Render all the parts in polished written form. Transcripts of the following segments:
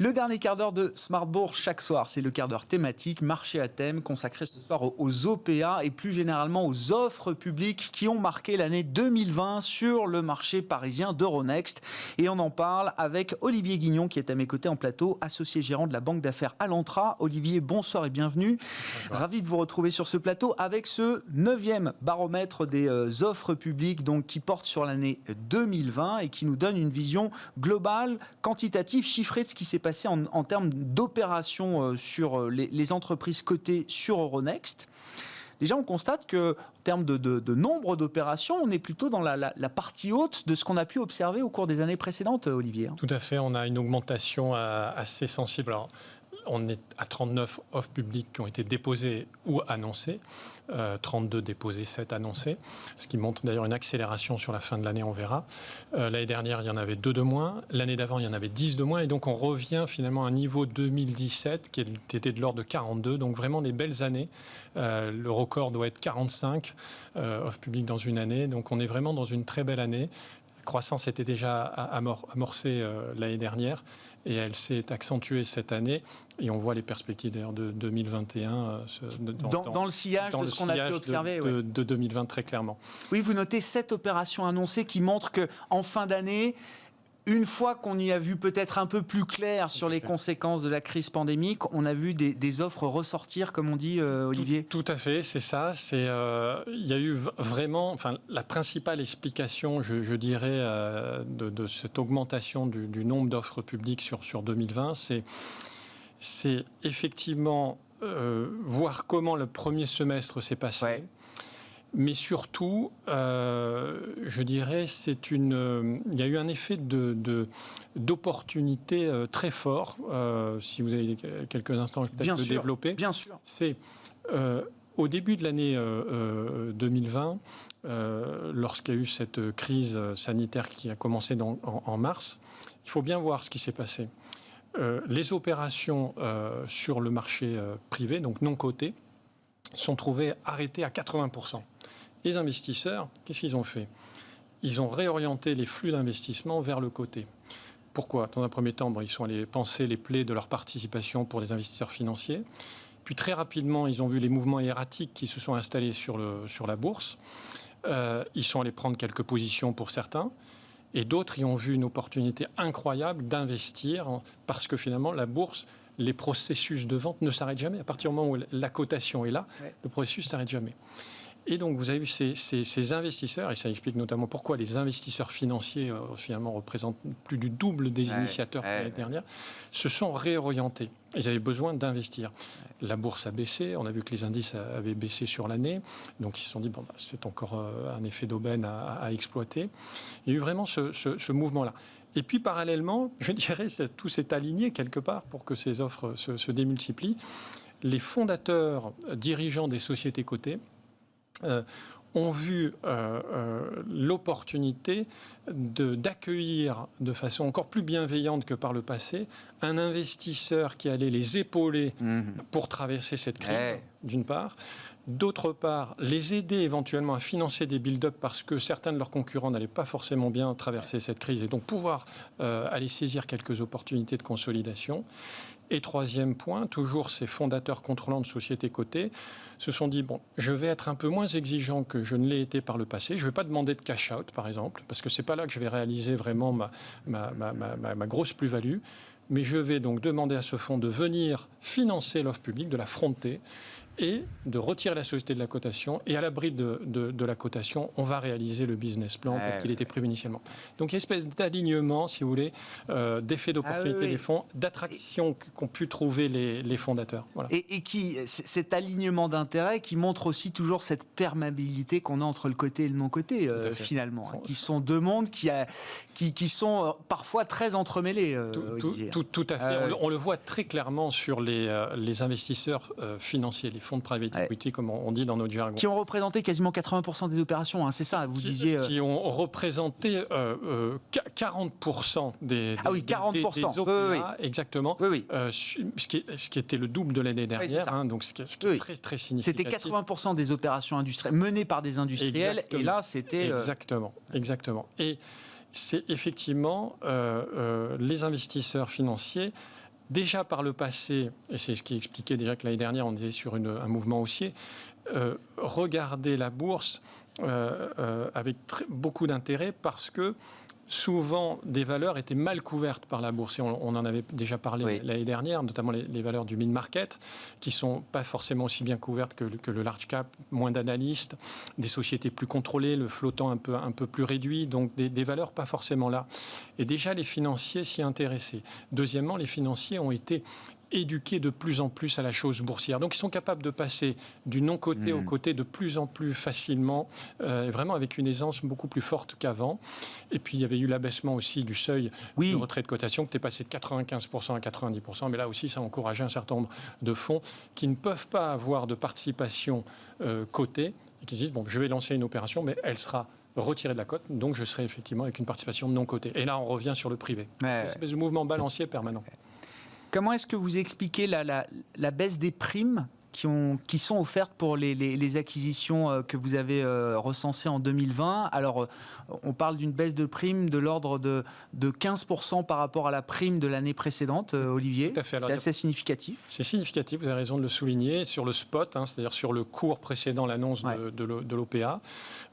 Le dernier quart d'heure de Smart Bourse chaque soir, c'est le quart d'heure thématique, marché à thème, consacré ce soir aux OPA et plus généralement aux offres publiques qui ont marqué l'année 2020 sur le marché parisien d'Euronext. Et on en parle avec Olivier Guignon qui est à mes côtés en plateau, associé gérant de la banque d'affaires Alantra. Olivier, bonsoir et bienvenue. Bonsoir. Ravi de vous retrouver sur ce plateau avec ce 9e baromètre des offres publiques donc, qui porte sur l'année 2020 et qui nous donne une vision globale, quantitative, chiffrée de ce qui s'est passé en termes d'opérations sur les entreprises cotées sur Euronext. Déjà, on constate qu'en termes de nombre d'opérations, on est plutôt dans la partie haute de ce qu'on a pu observer au cours des années précédentes, Olivier. Tout à fait, on a une augmentation assez sensible. Alors, on est à 39 offres publiques qui ont été déposées ou annoncées, 32 déposées, 7 annoncées, ce qui montre d'ailleurs une accélération sur la fin de l'année, on verra. L'année dernière, il y en avait 2 de moins, l'année d'avant, il y en avait 10 de moins, et donc on revient finalement à un niveau 2017 qui était de l'ordre de 42, donc vraiment les belles années. Le record doit être 45 offres publiques dans une année, donc on est vraiment dans une très belle année. La croissance était déjà amorcée l'année dernière, et elle s'est accentuée cette année. Et on voit les perspectives d'ailleurs de 2021 dans le sillage de ce qu'on a pu observer de 2020 très clairement. Oui, vous notez 7 opérations annoncées qui montrent qu'en fin d'année, une fois qu'on y a vu peut-être un peu plus clair sur les conséquences de la crise pandémique, on a vu des offres ressortir, comme on dit, Olivier. Tout à fait, c'est ça. Il y a eu vraiment, la principale explication, je dirais, de cette augmentation du nombre d'offres publiques sur 2020, c'est effectivement voir comment le premier semestre s'est passé. Ouais. Mais surtout, je dirais, il y a eu un effet d'opportunité très fort. Si vous avez quelques instants, je vais peut-être le développer. Bien sûr. C'est au début de l'année 2020, lorsqu'il y a eu cette crise sanitaire qui a commencé en mars, il faut bien voir ce qui s'est passé. Les opérations sur le marché privé, donc non cotées, sont trouvées arrêtées à 80%. Les investisseurs, qu'est-ce qu'ils ont fait? Ils ont réorienté les flux d'investissement vers le côté. Pourquoi? Dans un premier temps, ils sont allés penser les plaies de leur participation pour les investisseurs financiers. Puis très rapidement, ils ont vu les mouvements erratiques qui se sont installés sur la bourse. Ils sont allés prendre quelques positions pour certains. Et d'autres y ont vu une opportunité incroyable d'investir parce que finalement, la bourse, les processus de vente ne s'arrêtent jamais. À partir du moment où la cotation est là, le processus ne s'arrête jamais. Et donc, vous avez vu ces investisseurs, et ça explique notamment pourquoi les investisseurs financiers, finalement, représentent plus du double des initiateurs l'année dernière, se sont réorientés. Ils avaient besoin d'investir. La bourse a baissé, on a vu que les indices avaient baissé sur l'année, donc ils se sont dit, c'est encore un effet d'aubaine à exploiter. Il y a eu vraiment ce mouvement-là. Et puis, parallèlement, je dirais, tout s'est aligné quelque part pour que ces offres se démultiplient. Les fondateurs, dirigeants des sociétés cotées, ont vu l'opportunité d'accueillir de façon encore plus bienveillante que par le passé un investisseur qui allait les épauler pour traverser cette crise, d'une part. D'autre part, les aider éventuellement à financer des build-up parce que certains de leurs concurrents n'allaient pas forcément bien traverser cette crise et donc pouvoir aller saisir quelques opportunités de consolidation. Et troisième point, toujours ces fondateurs contrôlants de sociétés cotées se sont dit, je vais être un peu moins exigeant que je ne l'ai été par le passé. Je ne vais pas demander de cash-out, par exemple, parce que ce n'est pas là que je vais réaliser vraiment ma grosse plus-value. Mais je vais donc demander à ce fonds de venir financer l'offre publique, de la fronter, et de retirer la société de la cotation. Et à l'abri de la cotation, on va réaliser le business plan tel qu'il était prévu initialement. Donc, il y a une espèce d'alignement, si vous voulez, d'effet d'opportunité des fonds, d'attraction qu'ont pu trouver les fondateurs. Voilà. Et cet alignement d'intérêts qui montre aussi toujours cette perméabilité qu'on a entre le côté et le non-côté, finalement, qui sont deux mondes qui sont parfois très entremêlés. Tout à fait. On le voit très clairement sur les investisseurs financiers, les fonds de private equity, comme on dit dans notre jargon. Qui ont représenté quasiment 80% des opérations, c'est ça, vous disiez... Qui ont représenté 40% des 40%. des OPA, exactement. Oui. Ce qui était le double de l'année dernière, donc ce qui est très, très significatif. C'était 80% des opérations industrielles menées par des industriels, et là, c'était... Exactement. Et c'est effectivement les investisseurs financiers déjà par le passé, et c'est ce qui expliquait déjà que l'année dernière, on était sur un mouvement haussier, regarder la bourse avec beaucoup d'intérêt parce que souvent, des valeurs étaient mal couvertes par la bourse. Et on en avait déjà parlé l'année dernière, notamment les valeurs du mid-market, qui ne sont pas forcément aussi bien couvertes que le large cap, moins d'analystes, des sociétés plus contrôlées, le flottant un peu plus réduit, donc des valeurs pas forcément là. Et déjà, les financiers s'y intéressaient. Deuxièmement, les financiers ont été éduqués de plus en plus à la chose boursière. Donc, ils sont capables de passer du non-coté au côté de plus en plus facilement, vraiment avec une aisance beaucoup plus forte qu'avant. Et puis, il y avait eu l'abaissement aussi du seuil de retrait de cotation, qui était passé de 95% à 90%. Mais là aussi, ça a encouragé un certain nombre de fonds qui ne peuvent pas avoir de participation cotée et qui se disent, bon, je vais lancer une opération, mais elle sera retirée de la cote, donc je serai effectivement avec une participation non cotée. Et là, on revient sur le privé. Une espèce de mouvement balancier permanent. Comment est-ce que vous expliquez la baisse des primes qui sont offertes pour les acquisitions que vous avez recensées en 2020 ? Alors, on parle d'une baisse de primes de l'ordre de 15% par rapport à la prime de l'année précédente, Olivier. Tout à fait. Alors, c'est assez significatif. C'est significatif, vous avez raison de le souligner. Sur le spot, c'est-à-dire sur le cours précédent l'annonce de l'OPA,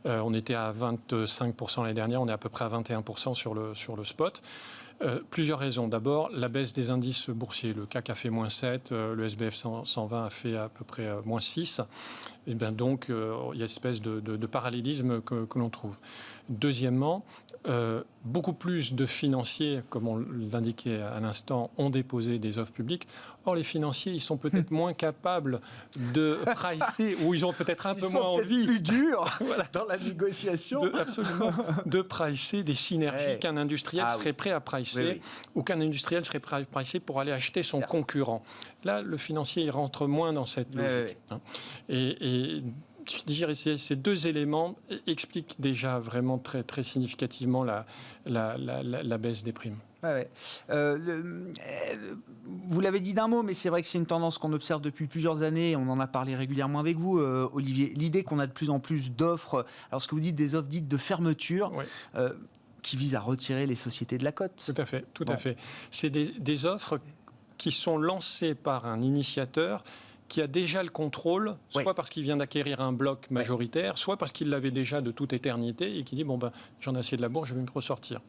on était à 25% l'année dernière, on est à peu près à 21% sur le spot. Plusieurs raisons. D'abord, la baisse des indices boursiers. Le CAC a fait moins 7, le SBF 120 a fait à peu près moins 6. Et bien donc, il y a une espèce de parallélisme que l'on trouve. Deuxièmement, beaucoup plus de financiers, comme on l'indiquait à l'instant, ont déposé des offres publiques. Or, les financiers, ils sont peut-être moins capables de pricer, ou ils ont peut-être un peu moins envie. Plus dur dans la négociation. Absolument. De pricer des synergies qu'un industriel serait prêt à pricer, ou qu'un industriel serait prêt à pricer pour aller acheter son concurrent. Là, le financier, il rentre moins dans cette logique. Et je dirais que ces deux éléments expliquent déjà vraiment très, très significativement la baisse des primes. Vous l'avez dit d'un mot, mais c'est vrai que c'est une tendance qu'on observe depuis plusieurs années. On en a parlé régulièrement avec vous, Olivier. L'idée qu'on a de plus en plus d'offres, alors ce que vous dites, des offres dites de fermeture, qui visent à retirer les sociétés de la cote. Tout à fait. C'est des offres qui sont lancées par un initiateur qui a déjà le contrôle, soit parce qu'il vient d'acquérir un bloc majoritaire, soit parce qu'il l'avait déjà de toute éternité et qui dit, j'en ai assez de la bourse, je vais me ressortir.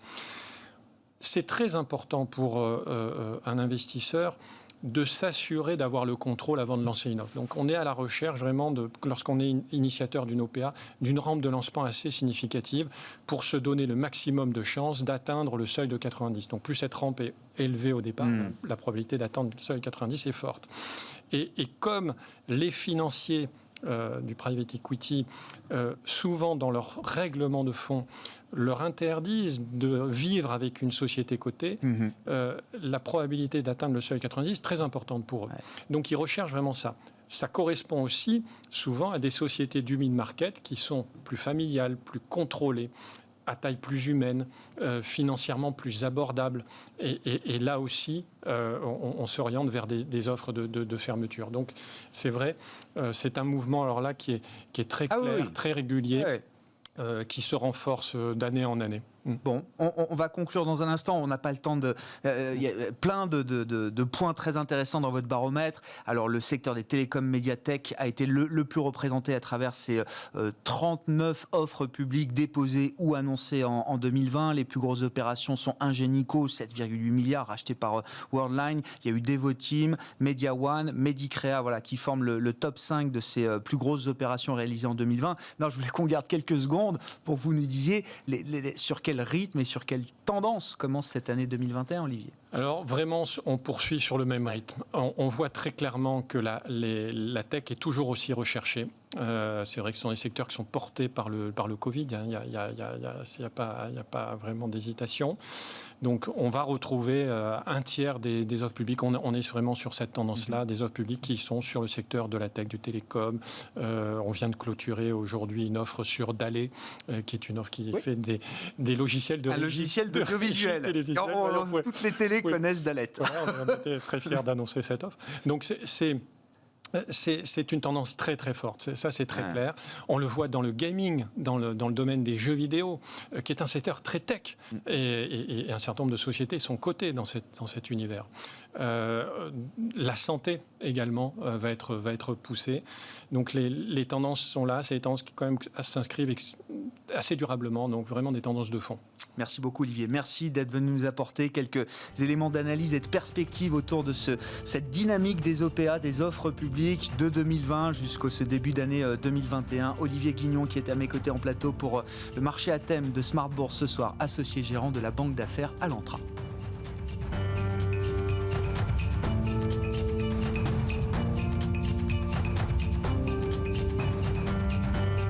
C'est très important pour un investisseur de s'assurer d'avoir le contrôle avant de lancer une offre. Donc on est à la recherche vraiment, lorsqu'on est initiateur d'une OPA, d'une rampe de lancement assez significative pour se donner le maximum de chances d'atteindre le seuil de 90. Donc plus cette rampe est élevée au départ, la probabilité d'atteindre le seuil de 90 est forte. Et comme les financiers du private equity, souvent dans leur règlement de fonds, leur interdisent de vivre avec une société cotée, la probabilité d'atteindre le seuil 90 est très importante pour eux. Donc ils recherchent vraiment ça. Ça correspond aussi souvent à des sociétés du mid-market qui sont plus familiales, plus contrôlées, à taille plus humaine, financièrement plus abordable. Et là aussi, on s'oriente vers des offres de fermeture. Donc, c'est vrai, c'est un mouvement alors là qui est très clair, très régulier, qui se renforce d'année en année. Bon, on va conclure dans un instant. On n'a pas le temps de... Il y a plein de points très intéressants dans votre baromètre. Alors, le secteur des télécoms médiathèques a été le plus représenté à travers ces 39 offres publiques déposées ou annoncées en 2020. Les plus grosses opérations sont Ingenico, 7,8 milliards, racheté par Worldline. Il y a eu Devoteam, Media One, Medicrea, qui forment le top 5 de ces plus grosses opérations réalisées en 2020. Non, je voulais qu'on garde quelques secondes pour que vous nous disiez sur quel rythme et sur quelle tendance commence cette année 2021, Olivier? Alors vraiment, on poursuit sur le même rythme. On voit très clairement que la tech est toujours aussi recherchée. C'est vrai que ce sont des secteurs qui sont portés par le Covid. Il n'y a pas vraiment d'hésitation. Donc on va retrouver un tiers des offres publiques. On est vraiment sur cette tendance-là, des offres publiques qui sont sur le secteur de la tech, du télécom. On vient de clôturer aujourd'hui une offre sur Dallé, qui est une offre qui fait des logiciels de... Un logiciel d'audiovisuel. Toutes les télés connaissent Dalet. Voilà, on était très fiers d'annoncer cette offre. Donc c'est C'est une tendance très très forte, ça c'est très clair. On le voit dans le gaming, dans le domaine des jeux vidéo, qui est un secteur très tech, et un certain nombre de sociétés sont cotées dans cet univers. La santé également va être poussée. Donc les tendances sont là, c'est des tendances qui quand même s'inscrivent assez durablement, donc vraiment des tendances de fond. Merci beaucoup Olivier, merci d'être venu nous apporter quelques éléments d'analyse et de perspective autour de cette dynamique des OPA, des offres publiques de 2020 jusqu'au ce début d'année 2021. Olivier Guignon qui est à mes côtés en plateau pour le marché à thème de Smart Bourse ce soir, associé gérant de la banque d'affaires Alantra.